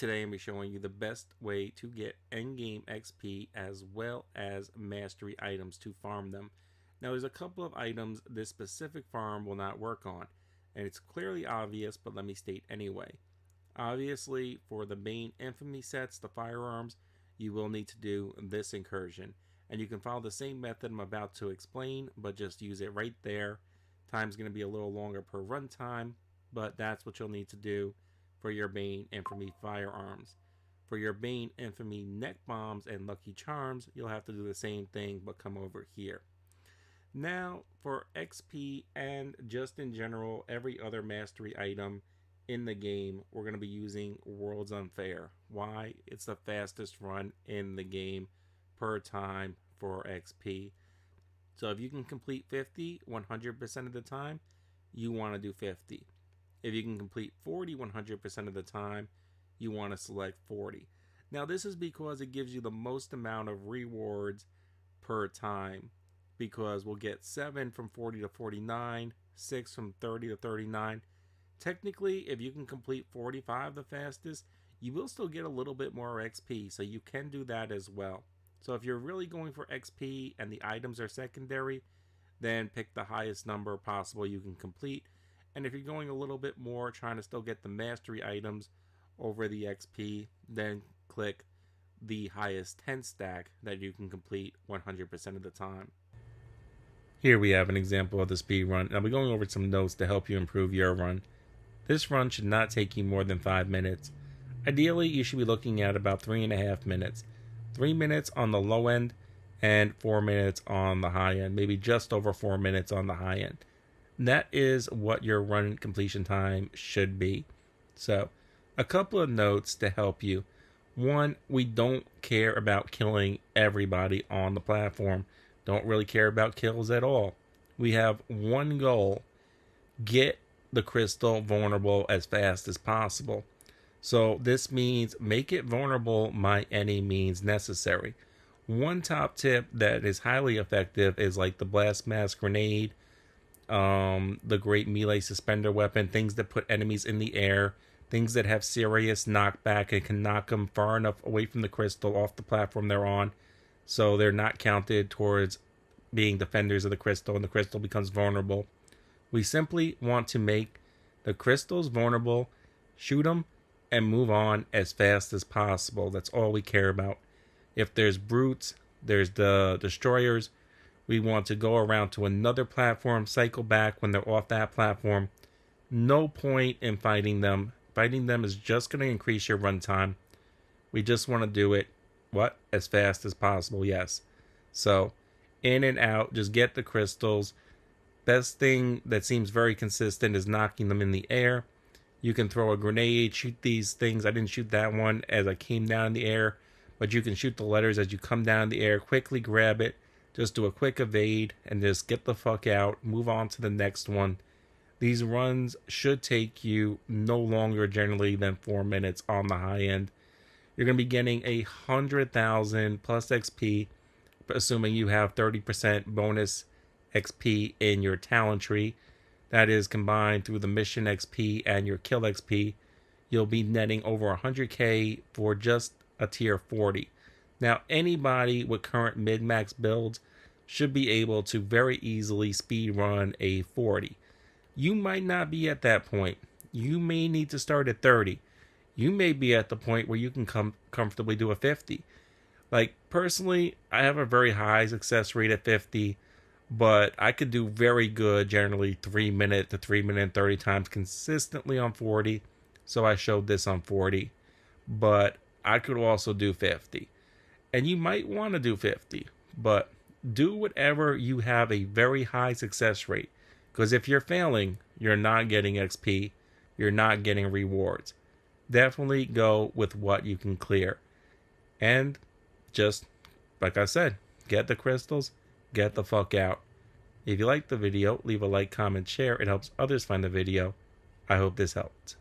Today I'm going to be showing you the best way to get endgame XP as well as mastery items to farm them. Now there's a couple of items this specific farm will not work on, and it's clearly obvious, but let me state anyway. Obviously, for the main infamy sets, the firearms, you will need to do this incursion. And you can follow the same method I'm about to explain, but just use it right there. Time's going to be a little longer per run time, but that's what you'll need to do for your Bane Infamy firearms. For your Bane Infamy neck bombs and lucky charms, you'll have to do the same thing, but come over here. Now, for XP and just in general, every other mastery item in the game, we're going to be using Worlds Unfair. Why? It's the fastest run in the game per time for XP. So if you can complete 50 100% of the time, you want to do 50. If you can complete 40 100% of the time, you want to select 40. Now this is because it gives you the most amount of rewards per time, because we'll get 7 from 40 to 49, 6 from 30 to 39. Technically, if you can complete 45 the fastest, you will still get a little bit more XP, so you can do that as well. So if you're really going for XP and the items are secondary, then pick the highest number possible you can complete. And if you're going a little bit more, trying to still get the mastery items over the XP, then click the highest 10 stack that you can complete 100% of the time. Here we have an example of the speed run. I'll be going over some notes to help you improve your run. This run should not take you more than 5 minutes. Ideally, you should be looking at about 3.5 minutes. 3 minutes on the low end and 4 minutes on the high end. Maybe just over 4 minutes on the high end. That is what your run completion time should be. So, a couple of notes to help you. One, we don't care about killing everybody on the platform. Don't really care about kills at all. We have one goal: get the crystal vulnerable as fast as possible. So this means make it vulnerable by any means necessary. One top tip that is highly effective is like the blast mask grenade, the great melee suspender weapon, things that put enemies in the air, things that have serious knockback and can knock them far enough away from the crystal off the platform they're on, so they're not counted towards being defenders of the crystal and the crystal becomes vulnerable. We simply want to make the crystals vulnerable, shoot them, and move on as fast as possible. That's all we care about. If there's brutes, there's the destroyers. We want to go around to another platform, cycle back when they're off that platform. No point in fighting them. Fighting them is just going to increase your runtime. We just want to do it, as fast as possible, yes. So, in and out, just get the crystals. Best thing that seems very consistent is knocking them in the air. You can throw a grenade, shoot these things. I didn't shoot that one as I came down in the air, but you can shoot the letters as you come down in the air. Quickly grab it. Just do a quick evade and just get the fuck out. Move on to the next one. These runs should take you no longer generally than 4 minutes on the high end. You're going to be getting 100,000 plus XP, assuming you have 30% bonus XP in your talent tree. That is combined through the mission XP and your kill XP. You'll be netting over 100k for just a tier 40. Now, anybody with current mid-max builds should be able to very easily speed run a 40. You might not be at that point. You may need to start at 30. You may be at the point where you can comfortably do a 50. Like, personally, I have a very high success rate at 50, but I could do very good, generally 3 minute to 3 minute and 30 times consistently on 40. So I showed this on 40, but I could also do 50. And you might want to do 50, but do whatever you have a very high success rate. Because if you're failing, you're not getting XP, you're not getting rewards. Definitely go with what you can clear. And just, like I said, get the crystals, get the fuck out. If you liked the video, leave a like, comment, share. It helps others find the video. I hope this helped.